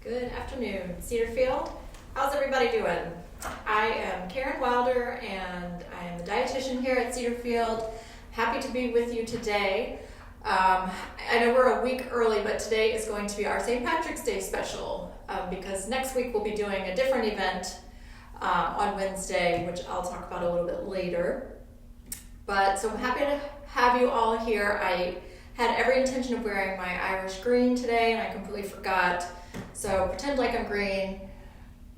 Good afternoon, Cedarfield. How's everybody doing? I am Karen Wilder and I am the dietitian here at Cedarfield. Happy to be with you today. I know we're a week early, but today is going to be our St. Patrick's Day special because next week we'll be doing a different event on Wednesday, which I'll talk about a little bit later. But so I'm happy to have you all here. I had every intention of wearing my Irish green today and I completely forgot. So pretend like I'm green.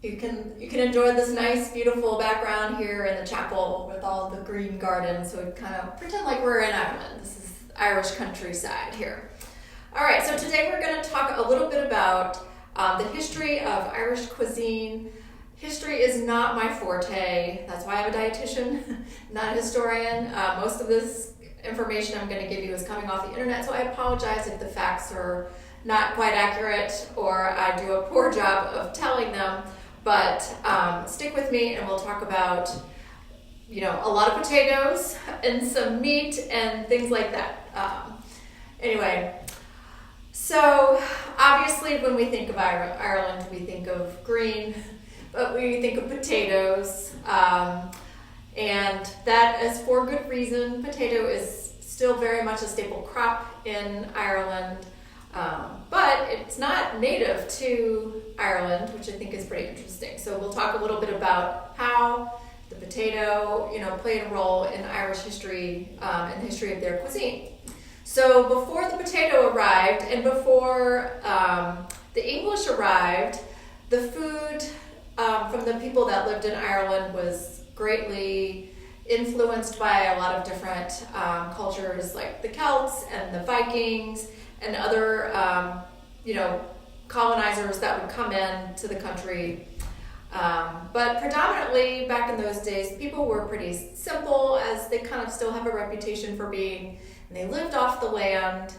You can enjoy this nice, beautiful background here in the chapel with all the green gardens. So we kind of pretend like we're in Ireland. This is Irish countryside here. All right, so today we're going to talk a little bit about the history of Irish cuisine. History is not my forte. That's why I'm a dietitian, not a historian. Most of this information I'm going to give you is coming off the internet, so I apologize if the facts are not quite accurate or I do a poor job of telling them, but stick with me and we'll talk about, a lot of potatoes and some meat and things like that. Anyway, so obviously when we think of Ireland, we think of green, but we think of potatoes, and that is for good reason. Potato is still very much a staple crop in Ireland. But it's not native to Ireland, which I think is pretty interesting. So we'll talk a little bit about how the potato, played a role in Irish history and the history of their cuisine. So before the potato arrived and before the English arrived, the food from the people that lived in Ireland was greatly influenced by a lot of different cultures like the Celts and the Vikings and other, colonizers that would come in to the country. But predominantly back in those days, people were pretty simple, as they kind of still have a reputation for being. And they lived off the land,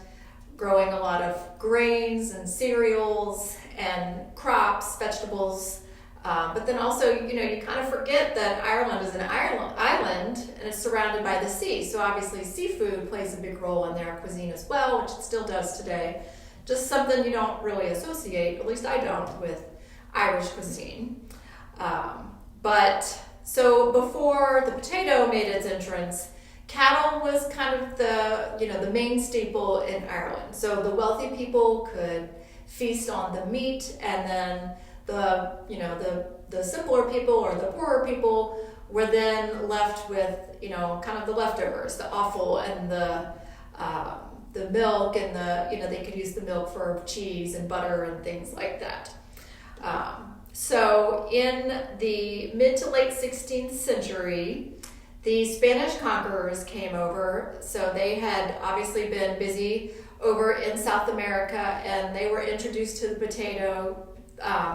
growing a lot of grains and cereals and crops, vegetables. But then also, you kind of forget that Ireland is an island and it's surrounded by the sea. So obviously seafood plays a big role in their cuisine as well, which it still does today. Just something you don't really associate, at least I don't, with Irish cuisine. But so before the potato made its entrance, cattle was kind of the main staple in Ireland. So the wealthy people could feast on the meat, and then the simpler people or the poorer people were then left with, kind of the leftovers, the offal and the milk and they could use the milk for cheese and butter and things like that. So in the mid to late 16th century, the Spanish conquerors came over. So they had obviously been busy over in South America, and they were introduced to the potato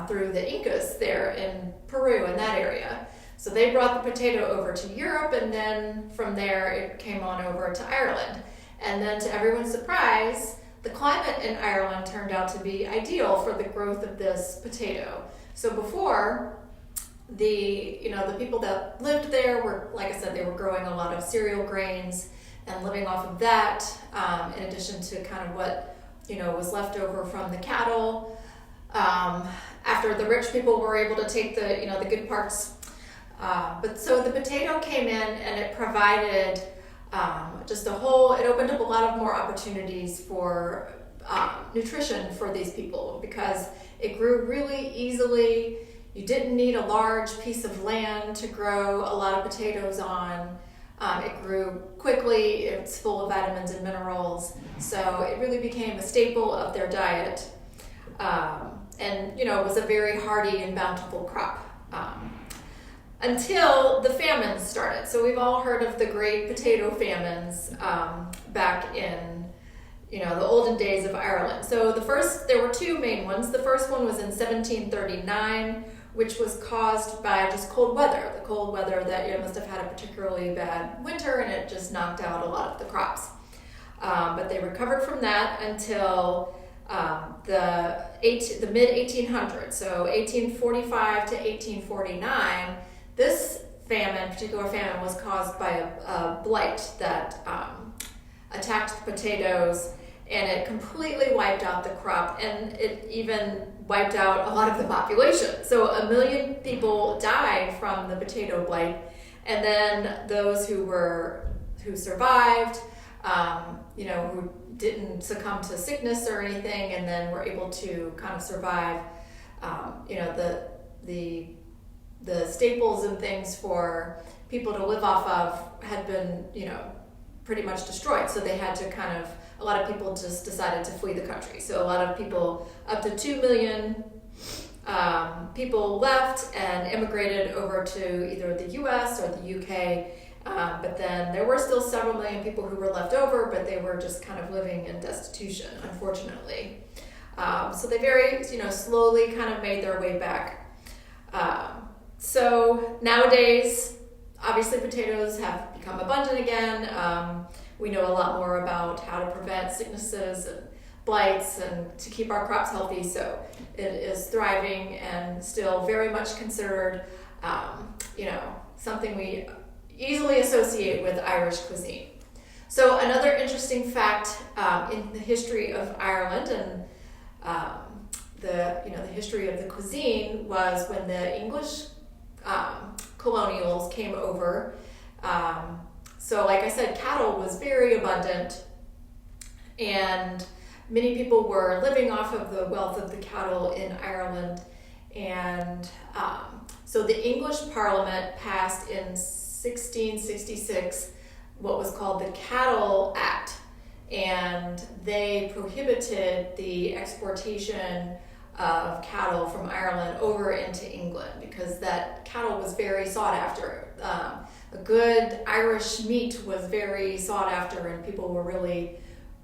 through the Incas there in Peru and that area. So they brought the potato over to Europe, and then from there it came on over to Ireland. And then to everyone's surprise, the climate in Ireland turned out to be ideal for the growth of this potato. So before, the people that lived there were, like I said, they were growing a lot of cereal grains and living off of that, in addition to kind of what, was left over from the cattle. After the rich people were able to take the good parts. But so the potato came in and it provided it opened up a lot of more opportunities for nutrition for these people because it grew really easily. You didn't need a large piece of land to grow a lot of potatoes on. It grew quickly, it's full of vitamins and minerals, so it really became a staple of their diet. And it was a very hardy and bountiful crop until the famines started. So we've all heard of the great potato famines back in the olden days of Ireland. So there were two main ones. The first one was in 1739, which was caused by just cold weather. The cold weather that must have had a particularly bad winter, and it just knocked out a lot of the crops. But they recovered from that until the mid 1800s, so 1845 to 1849. This particular famine was caused by a blight that attacked the potatoes and it completely wiped out the crop, and it even wiped out a lot of the population. So 1 million people died from the potato blight, and then those who survived, who didn't succumb to sickness or anything, and then were able to kind of survive, the staples and things for people to live off of had been, pretty much destroyed. So they had to a lot of people just decided to flee the country. So a lot of people, up to 2 million people left and immigrated over to either the US or the UK. But then there were still several million people who were left over, but they were just kind of living in destitution, unfortunately. So they very, slowly kind of made their way back. So nowadays, obviously potatoes have become abundant again. We know a lot more about how to prevent sicknesses and blights and to keep our crops healthy. So it is thriving and still very much considered, something we easily associate with Irish cuisine. So another interesting fact in the history of Ireland and the history of the cuisine was when the English colonials came over. So like I said, cattle was very abundant, and many people were living off of the wealth of the cattle in Ireland. And so the English Parliament passed in 1666 what was called the Cattle Act, and they prohibited the exportation of cattle from Ireland over into England because that cattle was very sought after. A good Irish meat was very sought after, and people were really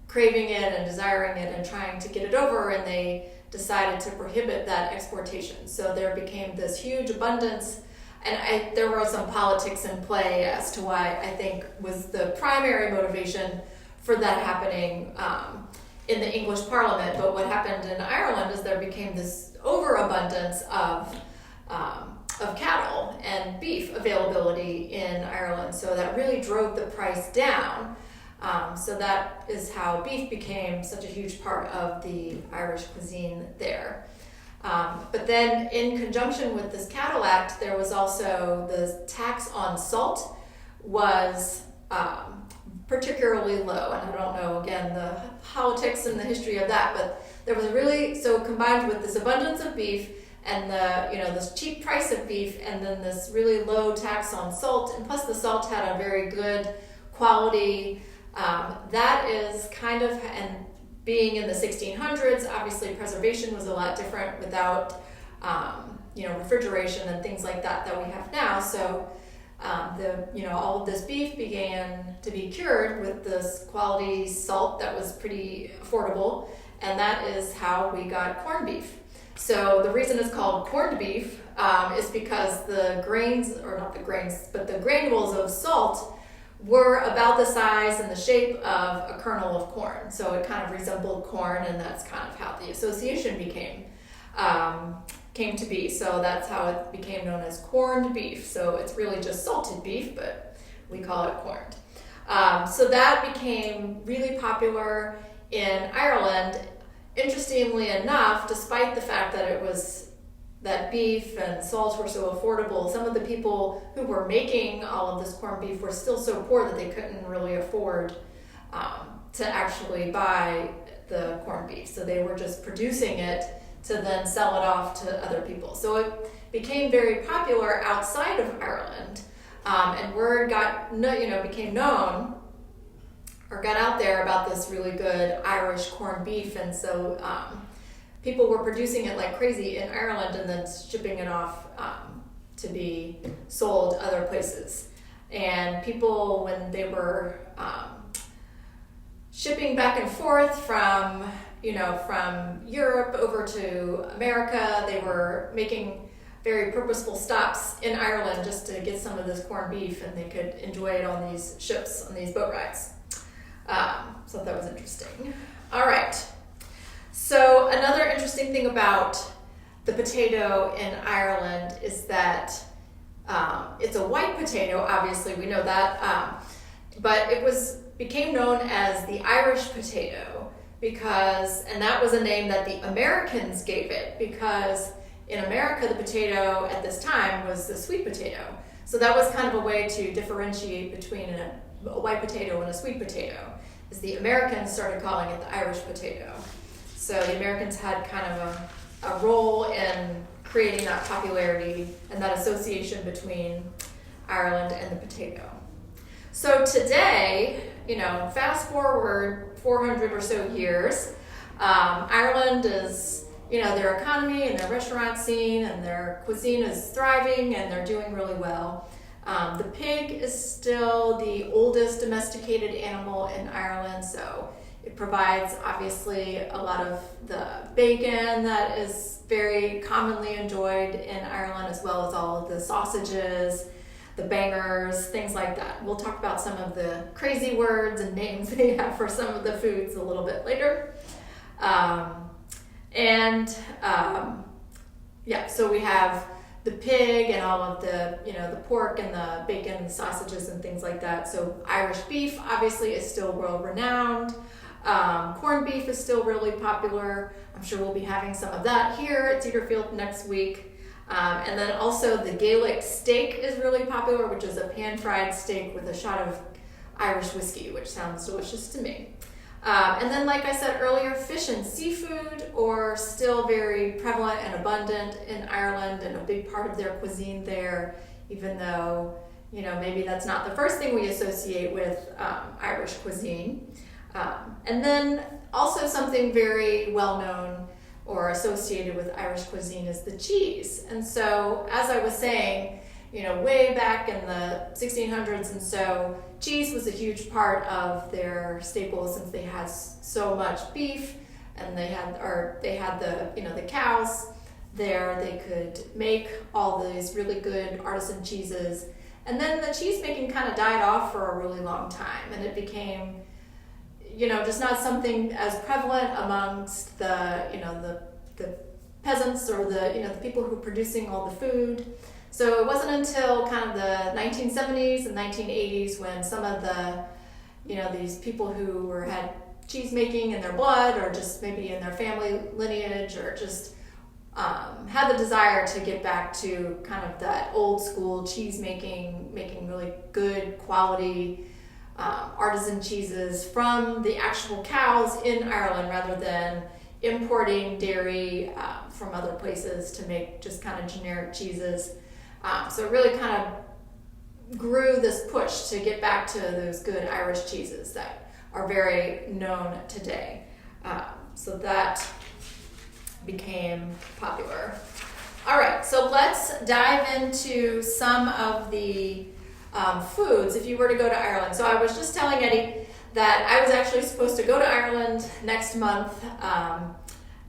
craving it and desiring it and trying to get it over, and they decided to prohibit that exportation. So there became this huge abundance, and there were some politics in play as to why I think was the primary motivation for that happening in the English Parliament. But what happened in Ireland is there became this overabundance of cattle and beef availability in Ireland, so that really drove the price down. So that is how beef became such a huge part of the Irish cuisine there. But then in conjunction with this Cattle Act, there was also the tax on salt was particularly low. And I don't know, again, the politics and the history of that, but there was so combined with this abundance of beef and this cheap price of beef, and then this really low tax on salt, and plus the salt had a very good quality. That is kind of, and being in the 1600s, obviously preservation was a lot different without, refrigeration and things like that we have now. So, all of this beef began to be cured with this quality salt that was pretty affordable, and that is how we got corned beef. So the reason it's called corned beef is because the granules of salt were about the size and the shape of a kernel of corn. So it kind of resembled corn, and that's kind of how the association came to be. So that's how it became known as corned beef. So it's really just salted beef, but we call it corned. So that became really popular in Ireland. Interestingly enough, despite the fact that beef and salt were so affordable, some of the people who were making all of this corned beef were still so poor that they couldn't really afford to actually buy the corned beef. So they were just producing it to then sell it off to other people. So it became very popular outside of Ireland, and word became known or got out there about this really good Irish corned beef, and so people were producing it like crazy in Ireland and then shipping it off to be sold other places. And people, when they were shipping back and forth from Europe over to America, they were making very purposeful stops in Ireland just to get some of this corned beef, and they could enjoy it on these ships, on these boat rides. So that was interesting. All right. So another interesting thing about the potato in Ireland is that it's a white potato. Obviously, we know that, but it became known as the Irish potato and that was a name that the Americans gave it, because in America the potato at this time was the sweet potato. So that was kind of a way to differentiate between a white potato and a sweet potato, is the Americans started calling it the Irish potato. So the Americans had kind of a role in creating that popularity and that association between Ireland and the potato. So today, fast forward 400 or so years, Ireland is, their economy and their restaurant scene and their cuisine is thriving and they're doing really well. The pig is still the oldest domesticated animal in Ireland, so it provides obviously a lot of the bacon that is very commonly enjoyed in Ireland, as well as all of the sausages, the bangers, things like that. We'll talk about some of the crazy words and names they have for some of the foods a little bit later. So we have the pig and all of the, the pork and the bacon and sausages and things like that. So Irish beef obviously is still world renowned. Corned beef is still really popular. I'm sure we'll be having some of that here at Cedarfield next week. And then also the Gaelic steak is really popular, which is a pan-fried steak with a shot of Irish whiskey, which sounds delicious to me. And then, like I said earlier, fish and seafood are still very prevalent and abundant in Ireland and a big part of their cuisine there, even though, maybe that's not the first thing we associate with Irish cuisine. And then also something very well known or associated with Irish cuisine is the cheese. And so, as I was saying, way back in the 1600s and so, cheese was a huge part of their staples, since they had so much beef and they had the cows there. They could make all these really good artisan cheeses. And then the cheese making kind of died off for a really long time, and it became just not something as prevalent amongst the peasants or the people who are producing all the food. So it wasn't until kind of the 1970s and 1980s when some of the, these people who had cheese making in their blood, or just maybe in their family lineage, or just had the desire to get back to kind of that old school cheese making really good quality artisan cheeses from the actual cows in Ireland, rather than importing dairy from other places to make just kind of generic cheeses. So it really kind of grew this push to get back to those good Irish cheeses that are very known today. So that became popular. All right, so let's dive into some of the foods if you were to go to Ireland. So I was just telling Eddie that I was actually supposed to go to Ireland next month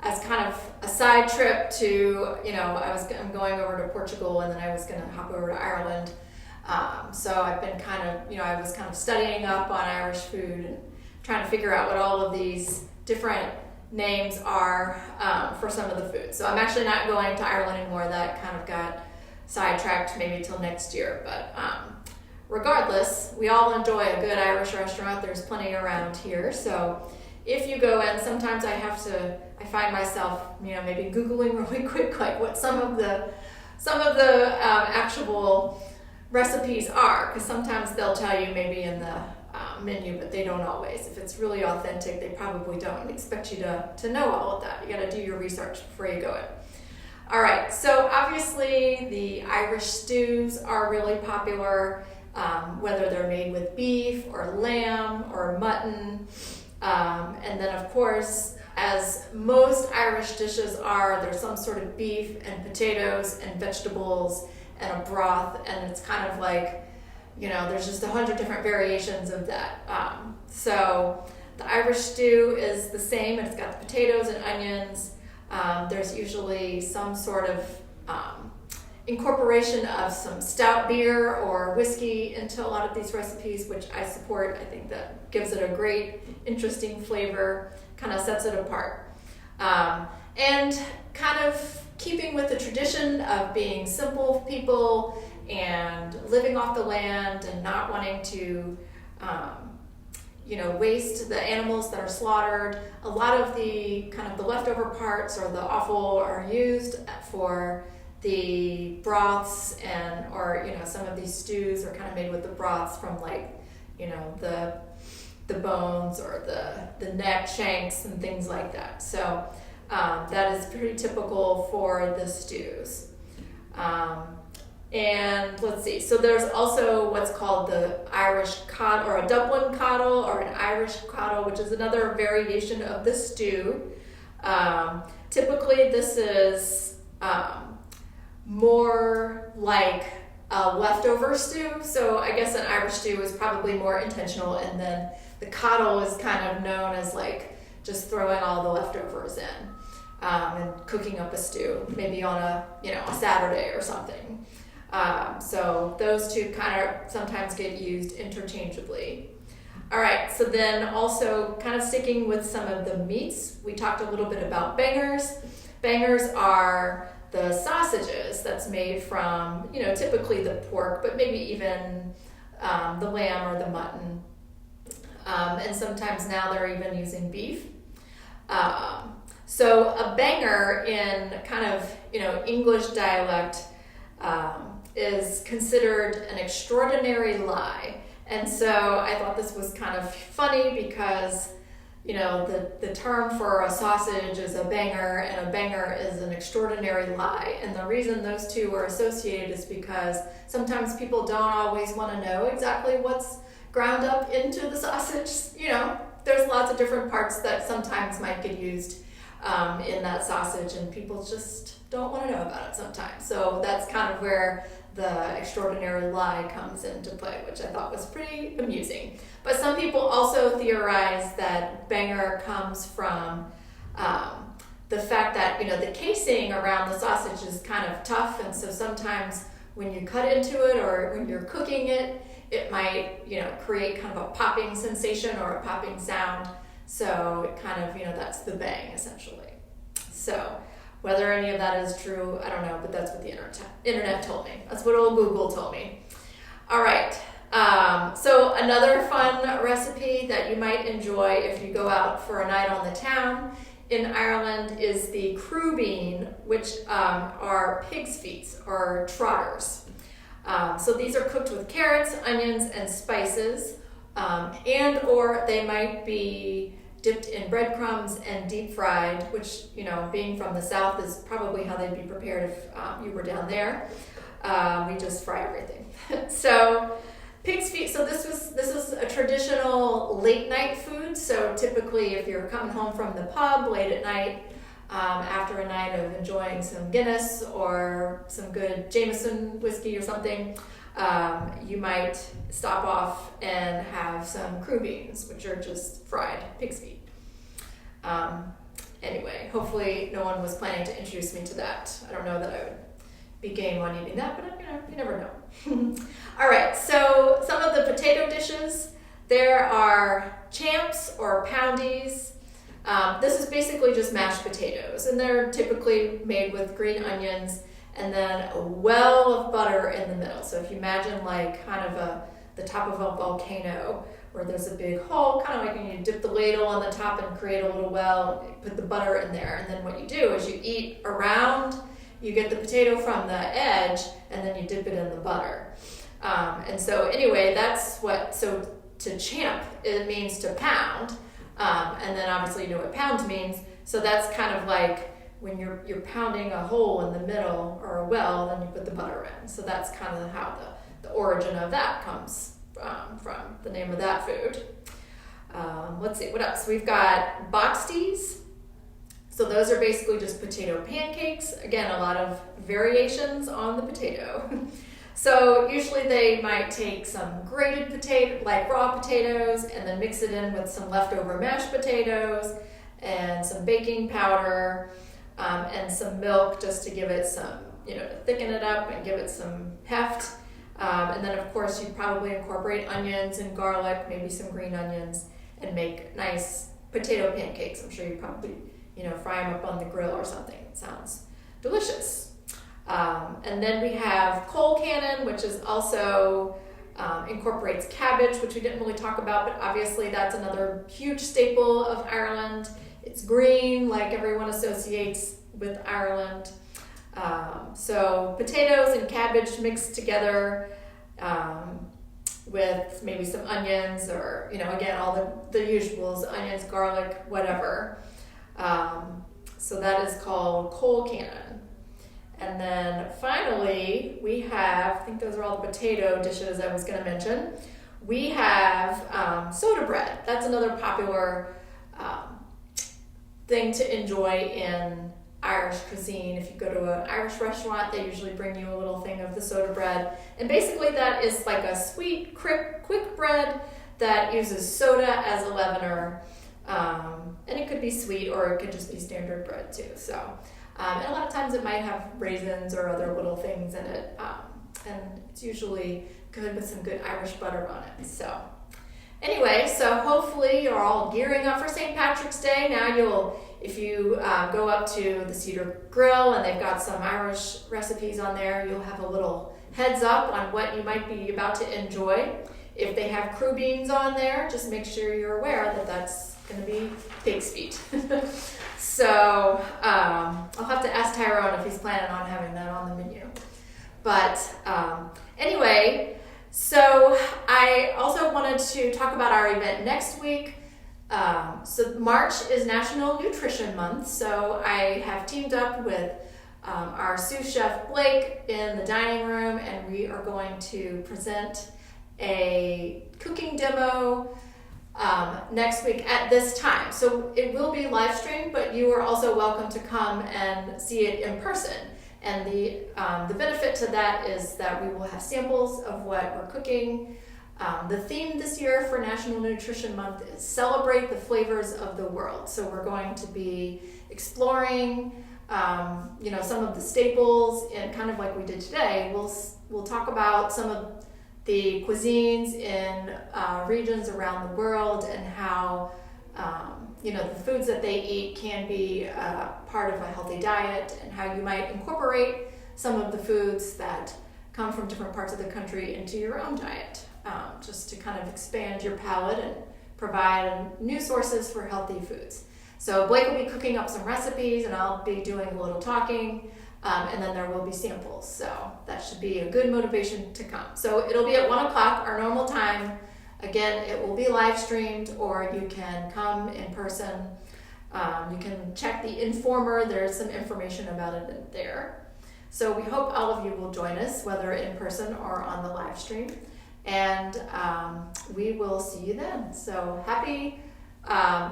as kind of a side trip to, I'm going over to Portugal, and then I was going to hop over to Ireland. So I've been kind of, I was kind of studying up on Irish food and trying to figure out what all of these different names are for some of the food. So I'm actually not going to Ireland anymore. That kind of got sidetracked maybe till next year. But regardless, we all enjoy a good Irish restaurant. There's plenty around here. So if you go in, sometimes I find myself, maybe Googling really quick, like what some of the actual recipes are, because sometimes they'll tell you maybe in the menu, but they don't always. If it's really authentic, they probably don't expect you to know all of that. You got to do your research before you go in. All right, so obviously the Irish stews are really popular, whether they're made with beef or lamb or mutton. And then, of course, as most Irish dishes are, there's some sort of beef and potatoes and vegetables and a broth, and it's kind of like, there's just 100 different variations of that. So the Irish stew is the same, and it's got the potatoes and onions. There's usually some sort of incorporation of some stout beer or whiskey into a lot of these recipes, which I support. I think that gives it a great, interesting flavor, kind of sets it apart. And kind of keeping with the tradition of being simple people and living off the land and not wanting to, waste, the animals that are slaughtered. A lot of the kind of the leftover parts or the offal are used for the broths or some of these stews are kind of made with the broths from the bones or the neck, shanks, and things like that. So that is pretty typical for the stews. And let's see, so there's also what's called the Irish Coddle, or a Dublin Coddle, or an Irish Coddle, which is another variation of the stew. Typically this is more like a leftover stew, so I guess an Irish stew is probably more intentional, and then the coddle is kind of known as just throwing all the leftovers in and cooking up a stew, maybe on a Saturday or something. So those two kind of sometimes get used interchangeably. All right, so then also kind of sticking with some of the meats, we talked a little bit about bangers. Bangers are the sausages that's made from, typically the pork, but maybe even the lamb or the mutton. And sometimes now they're even using beef. So a banger in kind of, English dialect is considered an extraordinary lie. And so I thought this was kind of funny because, the term for a sausage is a banger, and a banger is an extraordinary lie. And the reason those two are associated is because sometimes people don't always want to know exactly what's ground up into the sausage. There's lots of different parts that sometimes might get used in that sausage, and people just don't want to know about it sometimes. So that's kind of where the extraordinary lie comes into play, which I thought was pretty amusing. But some people also theorize that banger comes from the fact that, the casing around the sausage is kind of tough, and so sometimes when you cut into it or when you're cooking it, it might, create kind of a popping sensation or a popping sound. So it kind of, that's the bang, essentially. So whether any of that is true, I don't know, but that's what the internet told me. That's what old Google told me. All right. So another fun recipe that you might enjoy if you go out for a night on the town in Ireland is the Cuisine, which are pig's feet or trotters. So these are cooked with carrots, onions, and spices, or they might be dipped in breadcrumbs and deep fried, which, being from the South is probably how they'd be prepared if you were down there. We just fry everything. So pig's feet, so this is a traditional late night food. So typically if you're coming home from the pub late at night, after a night of enjoying some Guinness or some good Jameson whiskey or something, you might stop off and have some Cuisines, which are just fried pig's feet. Anyway, hopefully no one was planning to introduce me to that. I don't know that I would be game on eating that, but you never know. All right, so some of the potato dishes, there are champs or poundies. This is basically just mashed potatoes, and they're typically made with green onions and then a well of butter in the middle. So if you imagine kind of the top of a volcano where there's a big hole, kind of like when you dip the ladle on the top and create a little well, put the butter in there, and then what you do is you eat around, you get the potato from the edge, and then you dip it in the butter. And so anyway, so to champ, it means to pound, and then obviously you know what pound means, so that's kind of like when you're pounding a hole in the middle or a well, then you put the butter in. So that's kind of how the origin of that comes from the name of that food. Let's see, what else? We've got boxties. So those are basically just potato pancakes. Again, a lot of variations on the potato. So usually they might take some grated potato, like raw potatoes, and then mix it in with some leftover mashed potatoes and some baking powder, and some milk just to give it some, to thicken it up and give it some heft. And then of course you'd probably incorporate onions and garlic, maybe some green onions, and make nice potato pancakes. I'm sure you probably, fry them up on the grill or something. It sounds delicious. And then we have coal cannon, which is also incorporates cabbage, which we didn't really talk about, but obviously that's another huge staple of Ireland. It's green, like everyone associates with Ireland. So potatoes and cabbage mixed together with maybe some onions, or, again, all the usuals, onions, garlic, whatever. So that is called coal cannon. And then finally, we have, I think those are all the potato dishes I was going to mention. We have soda bread. That's another popular thing to enjoy in Irish cuisine. If you go to an Irish restaurant, they usually bring you a little thing of the soda bread. And basically that is like a sweet, quick bread that uses soda as a leavener. And it could be sweet, or it could just be standard bread too. So, and a lot of times it might have raisins or other little things in it. And it's usually good with some good Irish butter on it. So anyway, so hopefully you're all gearing up for St. Patrick's Day. Now if you go up to the Cedar Grill and they've got some Irish recipes on there, you'll have a little heads up on what you might be about to enjoy. If they have crew beans on there, just make sure you're aware that that's going to be pig's feet. So I'll have to ask Tyrone if he's planning on having that on the menu. But anyway, so I also wanted to talk about our event next week. So March is National Nutrition Month, so I have teamed up with our sous chef Blake in the dining room, and we are going to present a cooking demo next week at this time. So it will be live streamed, but you are also welcome to come and see it in person. And the benefit to that is that we will have samples of what we're cooking. The theme this year for National Nutrition Month is Celebrate the Flavors of the World. So we're going to be exploring, some of the staples, and kind of like we did today, we'll talk about some of the cuisines in regions around the world, and how the foods that they eat can be part of a healthy diet, and how you might incorporate some of the foods that come from different parts of the country into your own diet, just to kind of expand your palate and provide new sources for healthy foods. So Blake will be cooking up some recipes, and I'll be doing a little talking, and then there will be samples. So that should be a good motivation to come. So it'll be at 1 o'clock, our normal time. Again, it will be live streamed, or you can come in person. You can check the Informer. There's some information about it in there. So we hope all of you will join us, whether in person or on the live stream. And we will see you then. So happy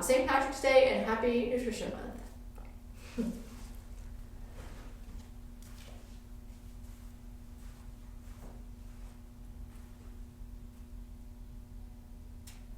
St. Patrick's Day and happy Nutrition Month.